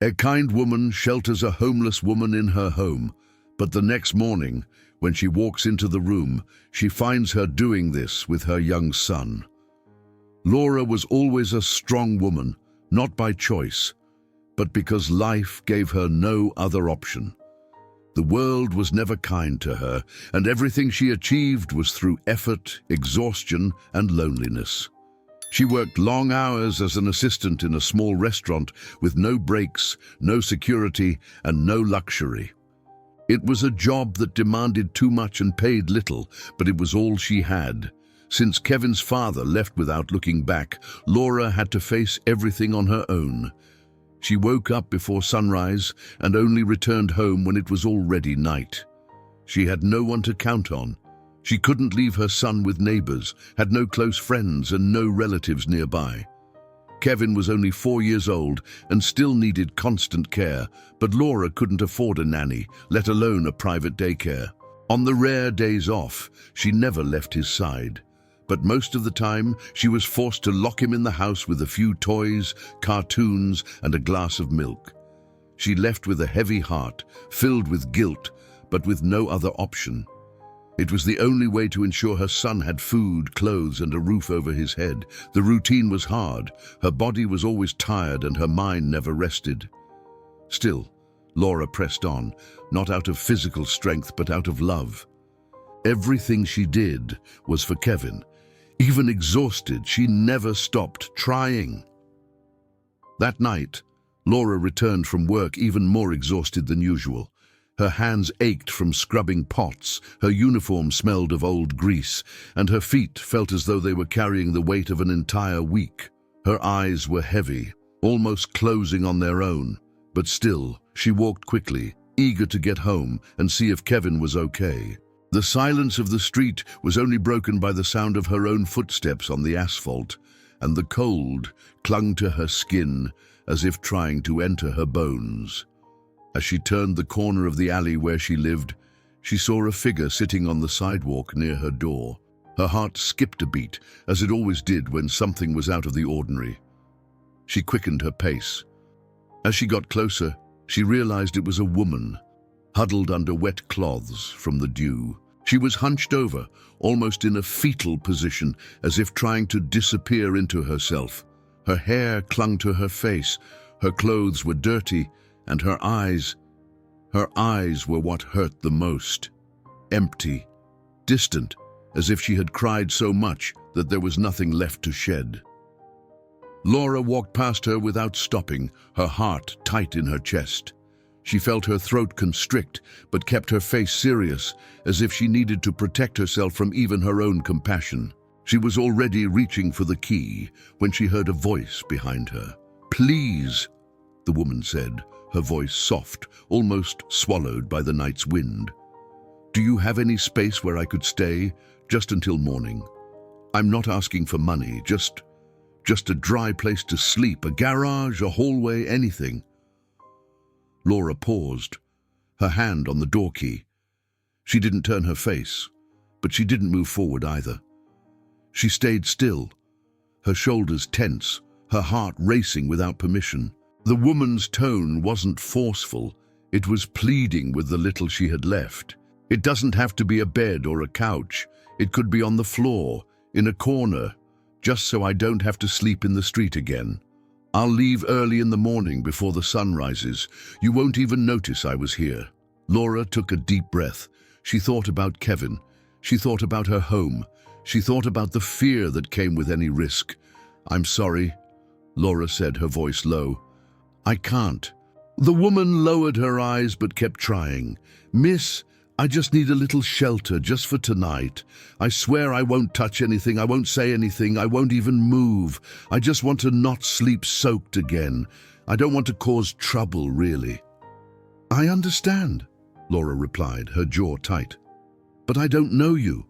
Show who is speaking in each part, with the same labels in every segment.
Speaker 1: A kind woman shelters a homeless woman in her home, but the next morning, when she walks into the room, she finds her doing this with her young son. Laura was always a strong woman, not by choice, but because life gave her no other option. The world was never kind to her, and everything she achieved was through effort, exhaustion, and loneliness. She worked long hours as an assistant in a small restaurant with no breaks, no security, and no luxury. It was a job that demanded too much and paid little, but it was all she had. Since Kevin's father left without looking back, Laura had to face everything on her own. She woke up before sunrise and only returned home when it was already night. She had no one to count on. She couldn't leave her son with neighbors, had no close friends and no relatives nearby. Kevin was only 4 years old and still needed constant care, but Laura couldn't afford a nanny, let alone a private daycare. On the rare days off, she never left his side. But most of the time, she was forced to lock him in the house with a few toys, cartoons, and a glass of milk. She left with a heavy heart, filled with guilt, but with no other option. It was the only way to ensure her son had food, clothes, and a roof over his head. The routine was hard. Her body was always tired and her mind never rested. Still, Laura pressed on, not out of physical strength, but out of love. Everything she did was for Kevin. Even exhausted, she never stopped trying. That night, Laura returned from work even more exhausted than usual. Her hands ached from scrubbing pots, her uniform smelled of old grease, and her feet felt as though they were carrying the weight of an entire week. Her eyes were heavy, almost closing on their own, but still, she walked quickly, eager to get home and see if Kevin was okay. The silence of the street was only broken by the sound of her own footsteps on the asphalt, and the cold clung to her skin as if trying to enter her bones. As she turned the corner of the alley where she lived, she saw a figure sitting on the sidewalk near her door. Her heart skipped a beat, as it always did when something was out of the ordinary. She quickened her pace. As she got closer, she realized it was a woman, huddled under wet cloths from the dew. She was hunched over, almost in a fetal position, as if trying to disappear into herself. Her hair clung to her face, her clothes were dirty, and her eyes were what hurt the most. Empty, distant, as if she had cried so much that there was nothing left to shed. Laura walked past her without stopping, her heart tight in her chest. She felt her throat constrict, but kept her face serious, as if she needed to protect herself from even her own compassion. She was already reaching for the key when she heard a voice behind her. "Please," the woman said, her voice soft, almost swallowed by the night's wind. "Do you have any space where I could stay, just until morning? I'm not asking for money, just a dry place to sleep, a garage, a hallway, anything." Laura paused, her hand on the door key. She didn't turn her face, but she didn't move forward either. She stayed still, her shoulders tense, her heart racing without permission. The woman's tone wasn't forceful, it was pleading with the little she had left. "It doesn't have to be a bed or a couch. It could be on the floor, in a corner, just so I don't have to sleep in the street again. I'll leave early in the morning before the sun rises. You won't even notice I was here." Laura took a deep breath. She thought about Kevin. She thought about her home. She thought about the fear that came with any risk. "I'm sorry," Laura said, her voice low. "I can't." The woman lowered her eyes but kept trying. "Miss, I just need a little shelter just for tonight. I swear I won't touch anything, I won't say anything, I won't even move. I just want to not sleep soaked again. I don't want to cause trouble, really." "I understand," Laura replied, her jaw tight. "But I don't know you.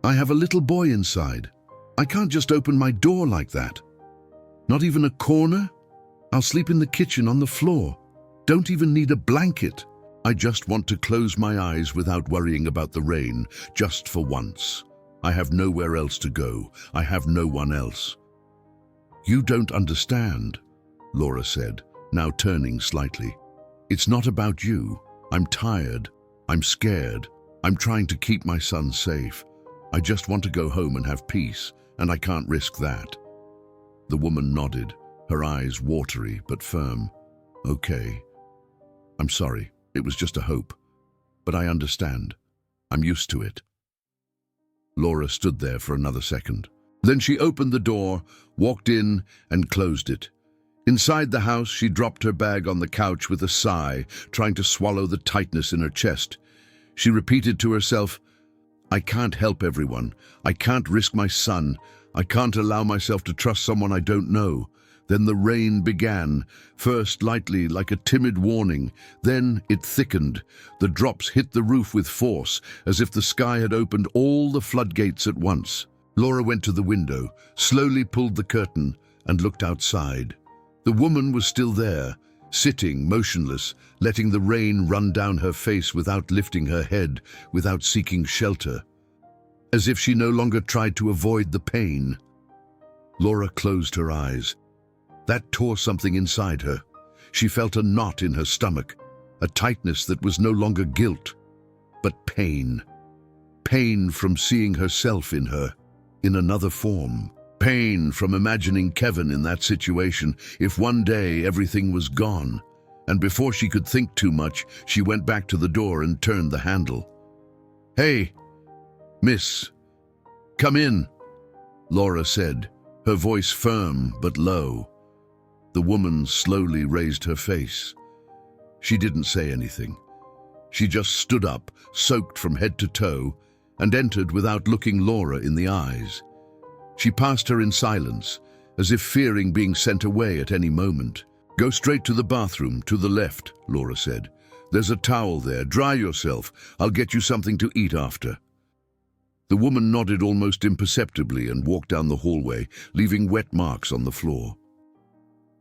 Speaker 1: I have a little boy inside. I can't just open my door like that. Not even a corner? I'll sleep in the kitchen on the floor. Don't even need a blanket. I just want to close my eyes without worrying about the rain, just for once. I have nowhere else to go. I have no one else." "You don't understand," Laura said, now turning slightly. "It's not about you. I'm tired. I'm scared. I'm trying to keep my son safe. I just want to go home and have peace, and I can't risk that." The woman nodded, her eyes watery but firm. "Okay. I'm sorry. It was just a hope. But I understand. I'm used to it." Laura stood there for another second. Then she opened the door, walked in, and closed it. Inside the house, she dropped her bag on the couch with a sigh, trying to swallow the tightness in her chest. She repeated to herself, "I can't help everyone. I can't risk my son. I can't allow myself to trust someone I don't know." Then the rain began, first lightly like a timid warning. Then it thickened. The drops hit the roof with force, as if the sky had opened all the floodgates at once. Laura went to the window, slowly pulled the curtain, and looked outside. The woman was still there, sitting motionless, letting the rain run down her face without lifting her head, without seeking shelter, as if she no longer tried to avoid the pain. Laura closed her eyes. That tore something inside her. She felt a knot in her stomach, a tightness that was no longer guilt, but pain. Pain from seeing herself in her, in another form. Pain from imagining Kevin in that situation if one day everything was gone. And before she could think too much, she went back to the door and turned the handle. "Hey, miss, come in," Laura said, her voice firm but low. The woman slowly raised her face. She didn't say anything. She just stood up, soaked from head to toe, and entered without looking Laura in the eyes. She passed her in silence, as if fearing being sent away at any moment. "Go straight to the bathroom, to the left," Laura said. "There's a towel there. Dry yourself. I'll get you something to eat after." The woman nodded almost imperceptibly and walked down the hallway, leaving wet marks on the floor.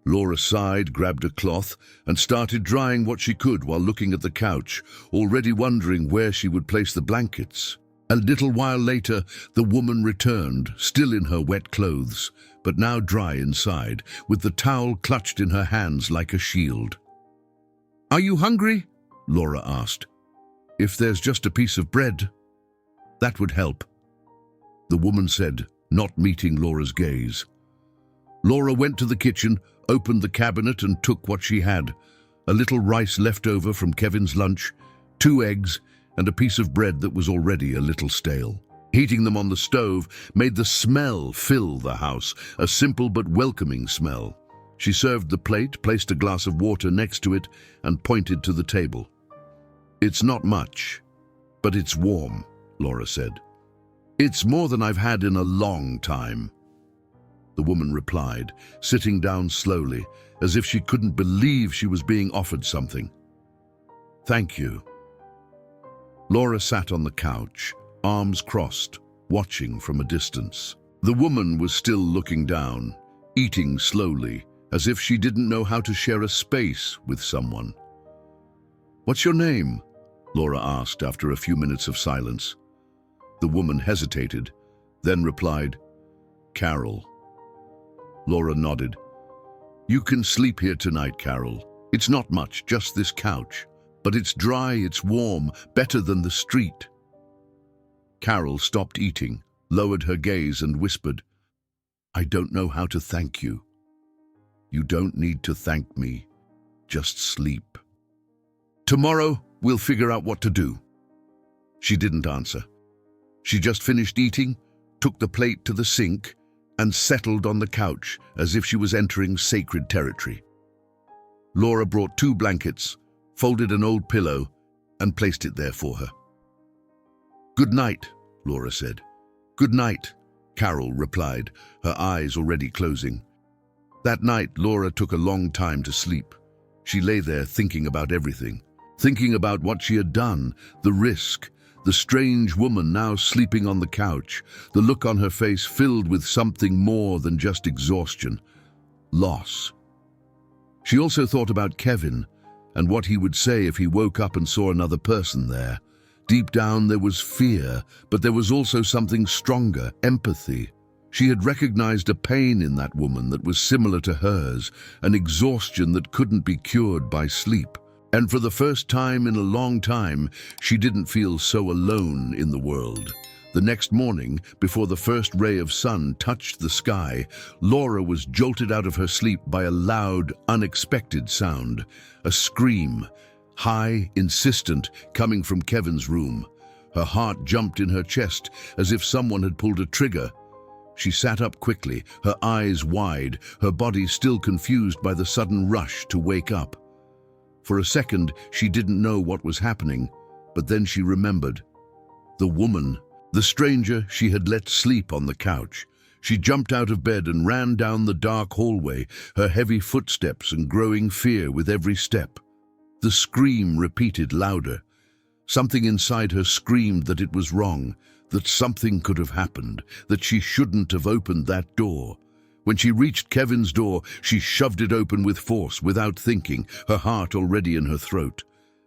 Speaker 1: Laura sighed, grabbed a cloth, and started drying what she could while looking at the couch, already wondering where she would place the blankets. A little while later, the woman returned, still in her wet clothes, but now dry inside, with the towel clutched in her hands like a shield. "Are you hungry?" Laura asked. "If there's just a piece of bread, that would help," the woman said, not meeting Laura's gaze. Laura went to the kitchen, opened the cabinet and took what she had: a little rice left over from Kevin's lunch, 2 eggs, and a piece of bread that was already a little stale. Heating them on the stove made the smell fill the house, a simple but welcoming smell. She served the plate, placed a glass of water next to it, and pointed to the table. "It's not much, but it's warm," Laura said. "It's more than I've had in a long time," the woman replied, sitting down slowly, as if she couldn't believe she was being offered something. "Thank you." Laura sat on the couch, arms crossed, watching from a distance. The woman was still looking down, eating slowly, as if she didn't know how to share a space with someone. "What's your name?" Laura asked after a few minutes of silence. The woman hesitated, then replied, "Carol." Laura nodded. "You can sleep here tonight, Carol. It's not much, just this couch. But it's dry, it's warm, better than the street." Carol stopped eating, lowered her gaze and whispered, "I don't know how to thank you." "You don't need to thank me. Just sleep. Tomorrow, we'll figure out what to do." She didn't answer. She just finished eating, took the plate to the sink, and settled on the couch as if she was entering sacred territory. Laura brought 2 blankets, folded an old pillow, and placed it there for her. "Good night," Laura said. "Good night," Carol replied, her eyes already closing. That night, Laura took a long time to sleep. She lay there thinking about everything, thinking about what she had done, the risk, the strange woman now sleeping on the couch, the look on her face filled with something more than just exhaustion, loss. She also thought about Kevin and what he would say if he woke up and saw another person there. Deep down there was fear, but there was also something stronger, empathy. She had recognized a pain in that woman that was similar to hers, an exhaustion that couldn't be cured by sleep. And for the first time in a long time, she didn't feel so alone in the world. The next morning, before the first ray of sun touched the sky, Laura was jolted out of her sleep by a loud, unexpected sound. A scream, high, insistent, coming from Kevin's room. Her heart jumped in her chest as if someone had pulled a trigger. She sat up quickly, her eyes wide, her body still confused by the sudden rush to wake up. For a second, she didn't know what was happening, but then she remembered. The woman, the stranger she had let sleep on the couch. She jumped out of bed and ran down the dark hallway, her heavy footsteps and growing fear with every step. The scream repeated louder. Something inside her screamed that it was wrong, that something could have happened, that she shouldn't have opened that door. When she reached Kevin's door, she shoved it open with force, without thinking, her heart already in her throat.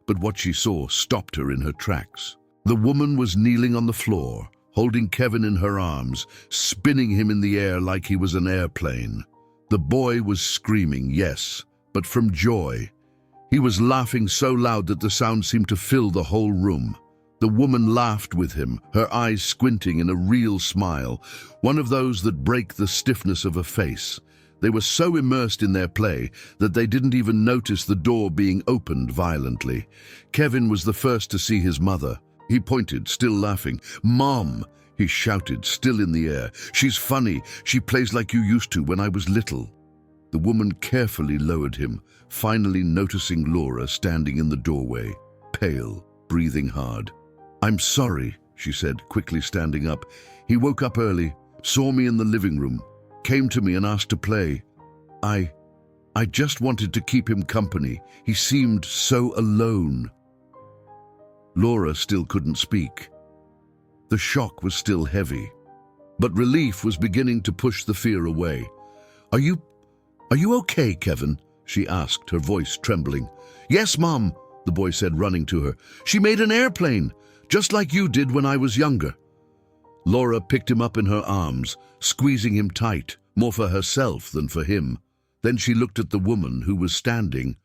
Speaker 1: But what she saw stopped her in her tracks. The woman was kneeling on the floor, holding Kevin in her arms, spinning him in the air like he was an airplane. The boy was screaming, yes, but from joy. He was laughing so loud that the sound seemed to fill the whole room. The woman laughed with him, her eyes squinting in a real smile, one of those that break the stiffness of a face. They were so immersed in their play that they didn't even notice the door being opened violently. Kevin was the first to see his mother. He pointed, still laughing. "Mom!" he shouted, still in the air. "She's funny. She plays like you used to when I was little." The woman carefully lowered him, finally noticing Laura standing in the doorway, pale, breathing hard. "I'm sorry," she said, quickly standing up. "He woke up early, saw me in the living room, came to me and asked to play. I just wanted to keep him company. He seemed so alone." Laura still couldn't speak. The shock was still heavy, but relief was beginning to push the fear away. Are you okay, Kevin?" she asked, her voice trembling. "Yes, Mom," the boy said, running to her. "She made an airplane, just like you did when I was younger." Laura picked him up in her arms, squeezing him tight, more for herself than for him. Then she looked at the woman who was standing,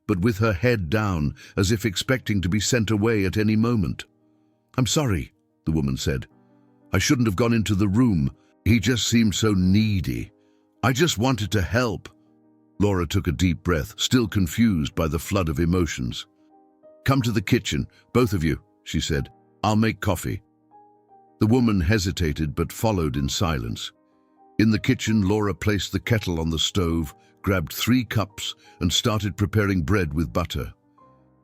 Speaker 1: but with her head down, as if expecting to be sent away at any moment. "I'm sorry," the woman said. "I shouldn't have gone into the room. He just seemed so needy. I just wanted to help." Laura took a deep breath, still confused by the flood of emotions. "Come to the kitchen, both of you," she said. "I'll make coffee." The woman hesitated but followed in silence. In the kitchen, Laura placed the kettle on the stove, grabbed 3 cups, and started preparing bread with butter.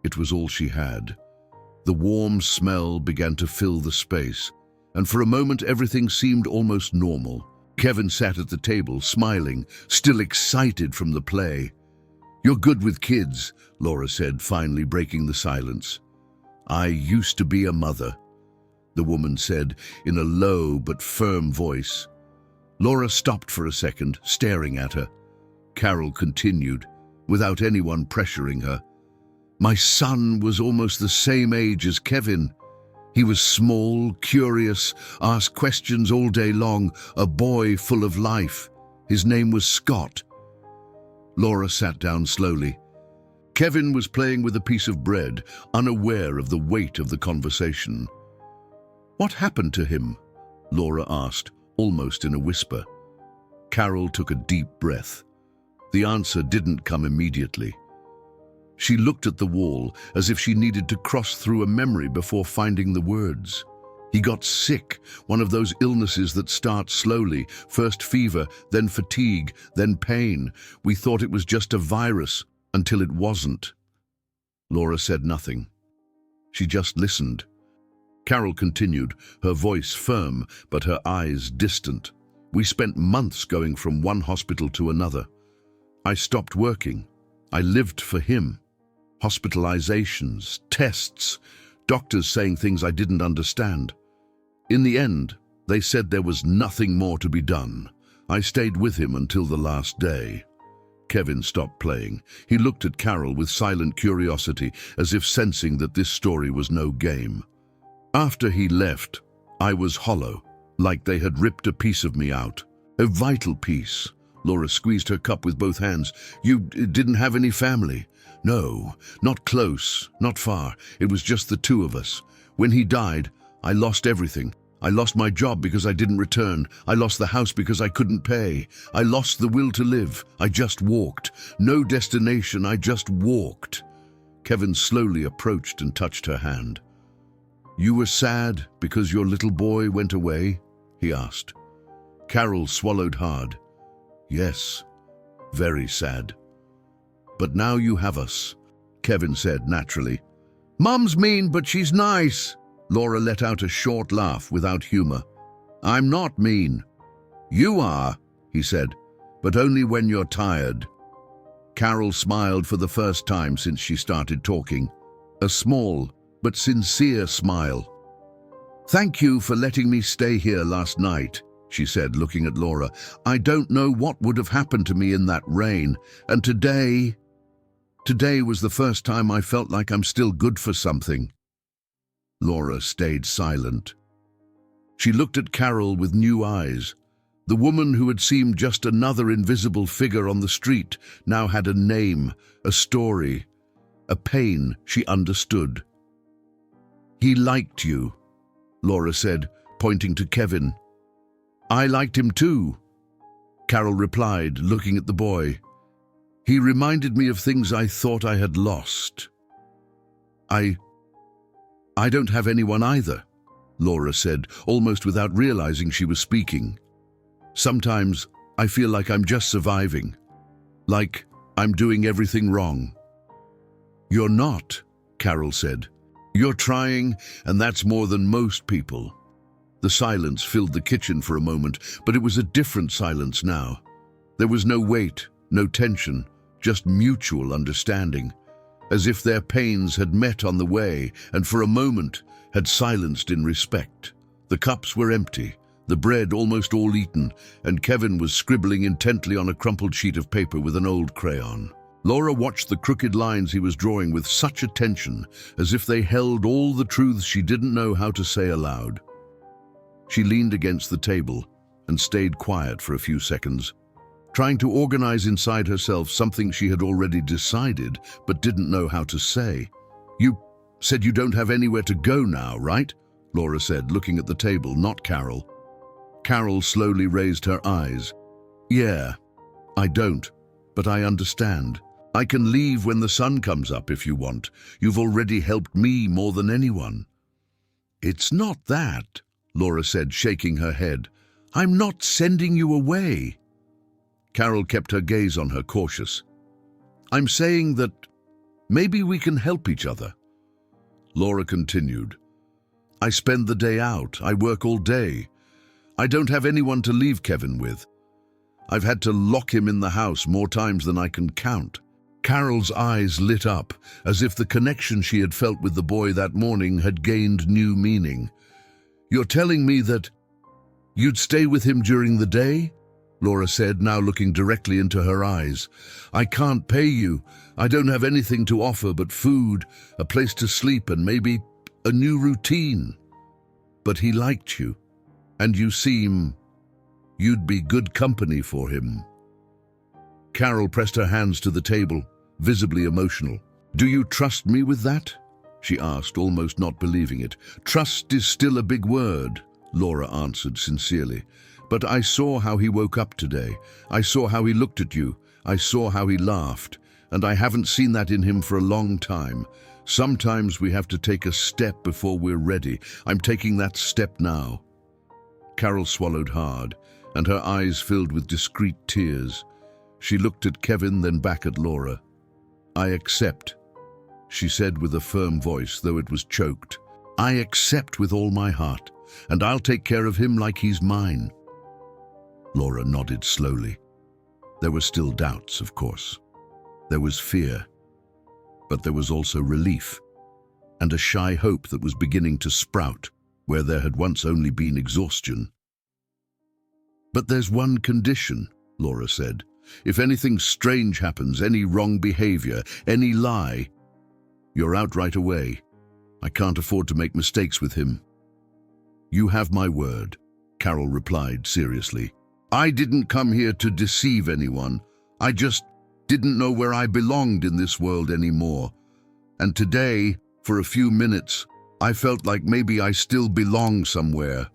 Speaker 1: It was all she had. The warm smell began to fill the space, and for a moment everything seemed almost normal. Kevin sat at the table, smiling, still excited from the play. "You're good with kids," Laura said, finally breaking the silence. "I used to be a mother," the woman said in a low but firm voice. Laura stopped for a second, staring at her. Carol continued, without anyone pressuring her. "My son was almost the same age as Kevin. He was small, curious, asked questions all day long, a boy full of life. His name was Scott." Laura sat down slowly. Kevin was playing with a piece of bread, unaware of the weight of the conversation. "What happened to him?" Laura asked, almost in a whisper. Carol took a deep breath. The answer didn't come immediately. She looked at the wall as if she needed to cross through a memory before finding the words. "He got sick, one of those illnesses that start slowly, first fever, then fatigue, then pain. We thought it was just a virus, until it wasn't." Laura said nothing. She just listened. Carol continued, her voice firm, but her eyes distant. "We spent months going from one hospital to another. I stopped working. I lived for him. Hospitalizations, tests, doctors saying things I didn't understand. In the end, they said there was nothing more to be done. I stayed with him until the last day." Kevin stopped playing. He looked at Carol with silent curiosity, as if sensing that this story was no game. "After he left, I was hollow. like they had ripped a piece of me out. A vital piece. Laura squeezed her cup with both hands. You didn't have any family? No, not close, not far. It was just the two of us. When he died, I lost everything. I lost my job because I didn't return. I lost the house because I couldn't pay. I lost the will to live. I just walked. No destination, I just walked. Kevin slowly approached and touched her hand. You were sad because your little boy went away? He asked. Carol swallowed hard. Yes, very sad. But now you have us, Kevin said naturally. Mum's mean, but she's nice. Laura let out a short laugh without humor. I'm not mean. You are, he said, but only when you're tired. Carol smiled for the first time since she started talking. A small but sincere smile. Thank you for letting me stay here last night, she said, looking at Laura. I don't know what would have happened to me in that rain, and today was the first time I felt like I'm still good for something. Laura stayed silent. She looked at Carol with new eyes. The woman who had seemed just another invisible figure on the street now had a name, a story, a pain she understood. He liked you, Laura said, pointing to Kevin. I liked him too, Carol replied, looking at the boy. He reminded me of things I thought I had lost. I don't have anyone either, Laura said, almost without realizing she was speaking. Sometimes I feel like I'm just surviving, like I'm doing everything wrong. You're not, Carol said. You're trying, and that's more than most people. The silence filled the kitchen for a moment, but it was a different silence now. There was no weight, no tension, just mutual understanding, as if their pains had met on the way and for a moment had silenced in respect. The cups were empty, the bread almost all eaten, and Kevin was scribbling intently on a crumpled sheet of paper with an old crayon. Laura watched the crooked lines he was drawing with such attention, as if they held all the truths she didn't know how to say aloud. She leaned against the table and stayed quiet for a few seconds, trying to organize inside herself something she had already decided but didn't know how to say. You said you don't have anywhere to go now, right? Laura said, looking at the table, not Carol. Carol slowly raised her eyes. Yeah, I don't, but I understand. I can leave when the sun comes up if you want. You've already helped me more than anyone. It's not that, Laura said, shaking her head. I'm not sending you away. Carol kept her gaze on her, cautious. I'm saying that maybe we can help each other. Laura continued. I spend the day out. I work all day. I don't have anyone to leave Kevin with. I've had to lock him in the house more times than I can count. Carol's eyes lit up, as if the connection she had felt with the boy that morning had gained new meaning. You're telling me that you'd stay with him during the day? Laura said, now looking directly into her eyes. I can't pay you. I don't have anything to offer but food, a place to sleep, and maybe a new routine. But he liked you, and you'd be good company for him. Carol pressed her hands to the table, visibly emotional. Do you trust me with that? She asked, almost not believing it. Trust is still a big word, Laura answered sincerely. But I saw how he woke up today. I saw how he looked at you. I saw how he laughed. And I haven't seen that in him for a long time. Sometimes we have to take a step before we're ready. I'm taking that step now. Carol swallowed hard, and her eyes filled with discreet tears. She looked at Kevin, then back at Laura. I accept, she said with a firm voice, though it was choked. I accept with all my heart, and I'll take care of him like he's mine. Laura nodded slowly. There were still doubts, of course. There was fear, but there was also relief, and a shy hope that was beginning to sprout where there had once only been exhaustion. But there's one condition, Laura said. If anything strange happens, any wrong behavior, any lie, you're out right away. I can't afford to make mistakes with him. You have my word. Carol replied seriously. "I didn't come here to deceive anyone. I just didn't know where I belonged in this world anymore. And today, for a few minutes, I felt like maybe I still belong somewhere."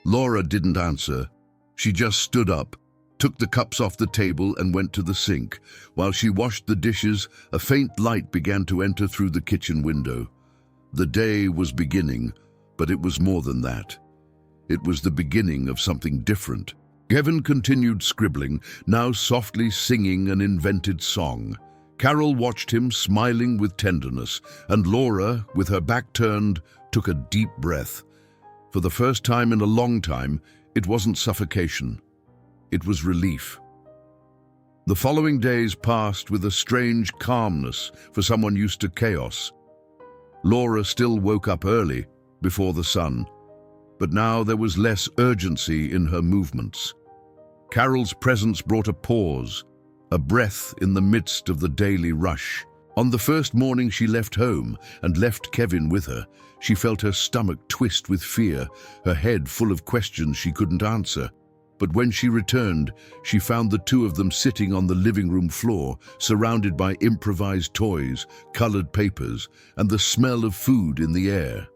Speaker 1: Laura didn't answer. She just stood up, took the cups off the table and went to the sink. While she washed the dishes, a faint light began to enter through the kitchen window. The day was beginning, but it was more than that. It was the beginning of something different. Kevin continued scribbling, now softly singing an invented song. Carol watched him, smiling with tenderness, and Laura, with her back turned, took a deep breath. For the first time in a long time, it wasn't suffocation. It was relief. The following days passed with a strange calmness for someone used to chaos. Laura still woke up early, before the sun, but now there was less urgency in her movements. Carol's presence brought a pause, a breath in the midst of the daily rush. On the first morning she left home and left Kevin with her, she felt her stomach twist with fear, her head full of questions she couldn't answer. But when she returned, she found the two of them sitting on the living room floor, surrounded by improvised toys, colored papers, and the smell of food in the air.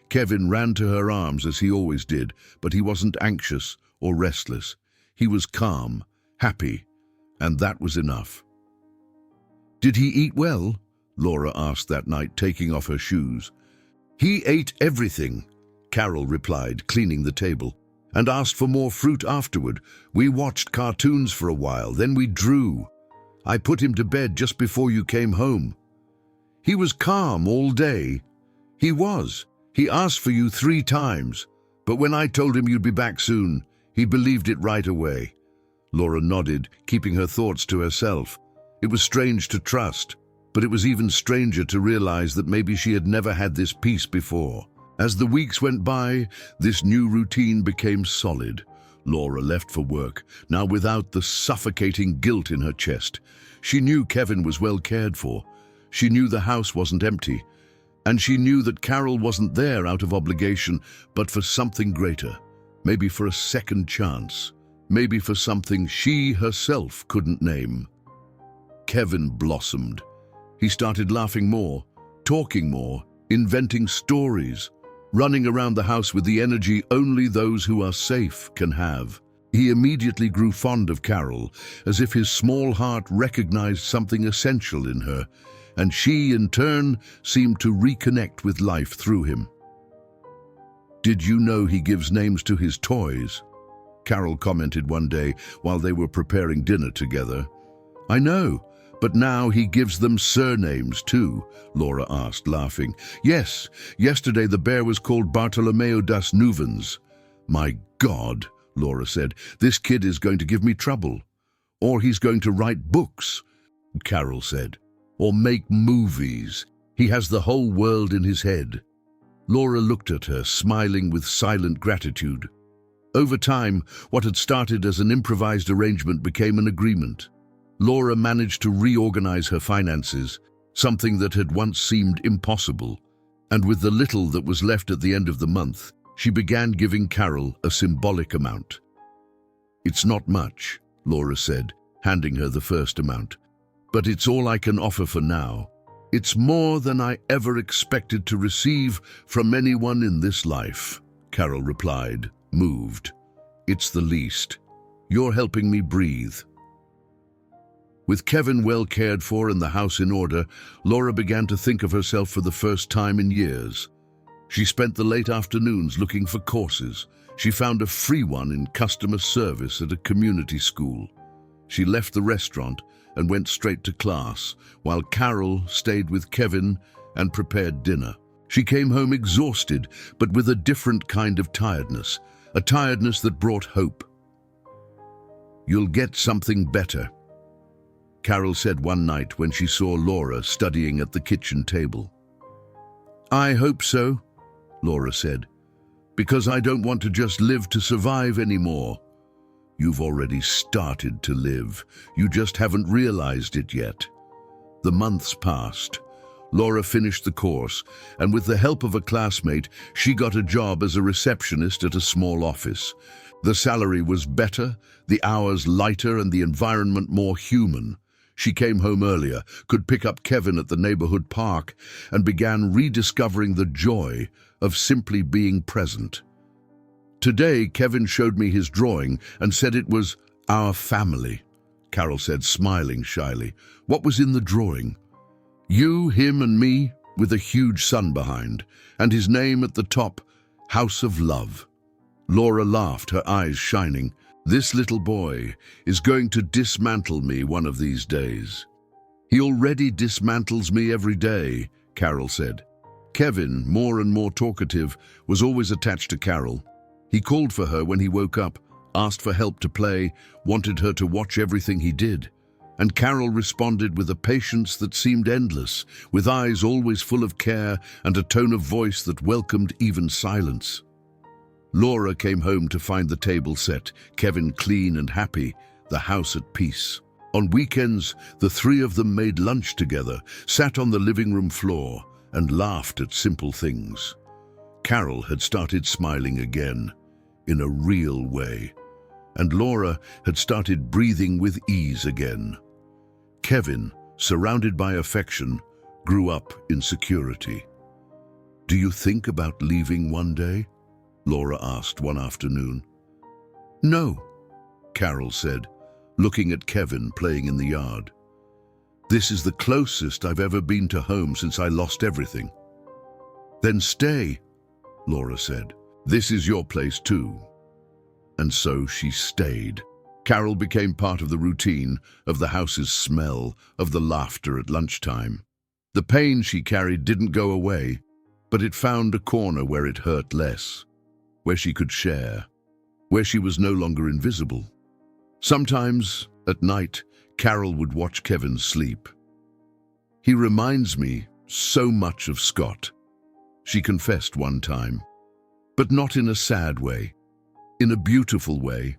Speaker 1: Kevin ran to her arms as he always did, but he wasn't anxious or restless. He was calm, happy, and that was enough. "Did he eat well?" Laura asked that night, taking off her shoes. "He ate everything," Carol replied, cleaning the table, "and asked for more fruit afterward. We watched cartoons for a while, then we drew. I put him to bed just before you came home. He was calm all day. He was. He asked for you 3 times, but when I told him you'd be back soon, he believed it right away." Laura nodded, keeping her thoughts to herself. It was strange to trust, but it was even stranger to realize that maybe she had never had this peace before. As the weeks went by, this new routine became solid. Laura left for work, now without the suffocating guilt in her chest. She knew Kevin was well cared for. She knew the house wasn't empty. And she knew that Carol wasn't there out of obligation, but for something greater. Maybe for a second chance. Maybe for something she herself couldn't name. Kevin blossomed. He started laughing more, talking more, inventing stories, running around the house with the energy only those who are safe can have. He immediately grew fond of Carol, as if his small heart recognized something essential in her, and she, in turn, seemed to reconnect with life through him. "Did you know he gives names to his toys?" Carol commented one day while they were preparing dinner together. "I know, but now he gives them surnames too," Laura asked, laughing. "Yes, yesterday the bear was called Bartolomeo das Nuvens." "My God," Laura said, "this kid is going to give me trouble. Or he's going to write books," Carol said. "Or make movies. He has the whole world in his head." Laura looked at her, smiling with silent gratitude. Over time, what had started as an improvised arrangement became an agreement. Laura managed to reorganize her finances, something that had once seemed impossible. And with the little that was left at the end of the month, she began giving Carol a symbolic amount. "It's not much," Laura said, handing her the first amount. "But it's all I can offer for now. It's more than I ever expected to receive from anyone in this life," Carol replied, moved. "It's the least. You're helping me breathe." With Kevin well cared for and the house in order, Laura began to think of herself for the first time in years. She spent the late afternoons looking for courses. She found a free one in customer service at a community school. She left the restaurant and went straight to class, while Carol stayed with Kevin and prepared dinner. She came home exhausted, but with a different kind of tiredness, a tiredness that brought hope. "You'll get something better," Carol said one night when she saw Laura studying at the kitchen table. "I hope so," Laura said, "because I don't want to just live to survive anymore." "You've already started to live. You just haven't realized it yet." The months passed. Laura finished the course, and with the help of a classmate, she got a job as a receptionist at a small office. The salary was better, the hours lighter, and the environment more human. She came home earlier, could pick up Kevin at the neighborhood park, and began rediscovering the joy of simply being present. Today, Kevin showed me his drawing and said it was our family, Carol said, smiling shyly. What was in the drawing? You, him, and me, with a huge sun behind, and his name at the top, House of Love. Laura laughed, her eyes shining. This little boy is going to dismantle me one of these days. He already dismantles me every day, Carol said. Kevin, more and more talkative, was always attached to Carol. He called for her when he woke up, asked for help to play, wanted her to watch everything he did. And Carol responded with a patience that seemed endless, with eyes always full of care and a tone of voice that welcomed even silence. Laura came home to find the table set, Kevin clean and happy, the house at peace. On weekends, the three of them made lunch together, sat on the living room floor, and laughed at simple things. Carol had started smiling again, in a real way, and Laura had started breathing with ease again. Kevin, surrounded by affection, grew up in security. Do you think about leaving one day? Laura asked one afternoon. No, Carol said, looking at Kevin playing in the yard. This is the closest I've ever been to home since I lost everything. Then stay, Laura said. This is your place too. And so she stayed. Carol became part of the routine, of the house's smell, of the laughter at lunchtime. The pain she carried didn't go away, but it found a corner where it hurt less, where she could share, where she was no longer invisible. Sometimes, at night, Carol would watch Kevin sleep. He reminds me so much of Scott, she confessed one time. But not in a sad way, in a beautiful way,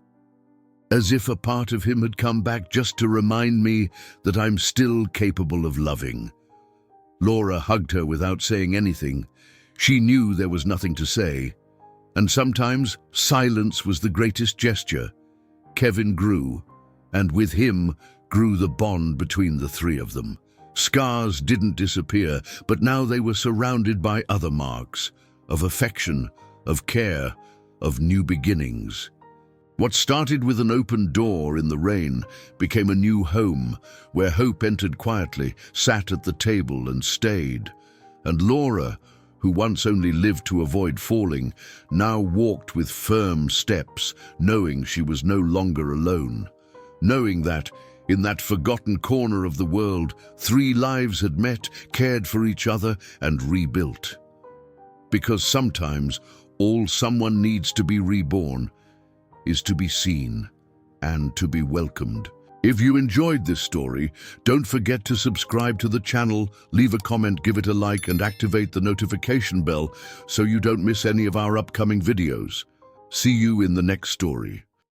Speaker 1: as if a part of him had come back just to remind me that I'm still capable of loving. Laura hugged her without saying anything. She knew there was nothing to say, and sometimes silence was the greatest gesture. Kevin grew, and with him grew the bond between the three of them. Scars didn't disappear, but now they were surrounded by other marks, of affection, of care, of new beginnings. What started with an open door in the rain became a new home, where hope entered quietly, sat at the table and stayed. And Laura, who once only lived to avoid falling, now walked with firm steps, knowing she was no longer alone, knowing that, in that forgotten corner of the world, three lives had met, cared for each other, and rebuilt. Because sometimes all someone needs to be reborn is to be seen and to be welcomed. If you enjoyed this story, don't forget to subscribe to the channel, leave a comment, give it a like, and activate the notification bell so you don't miss any of our upcoming videos. See you in the next story.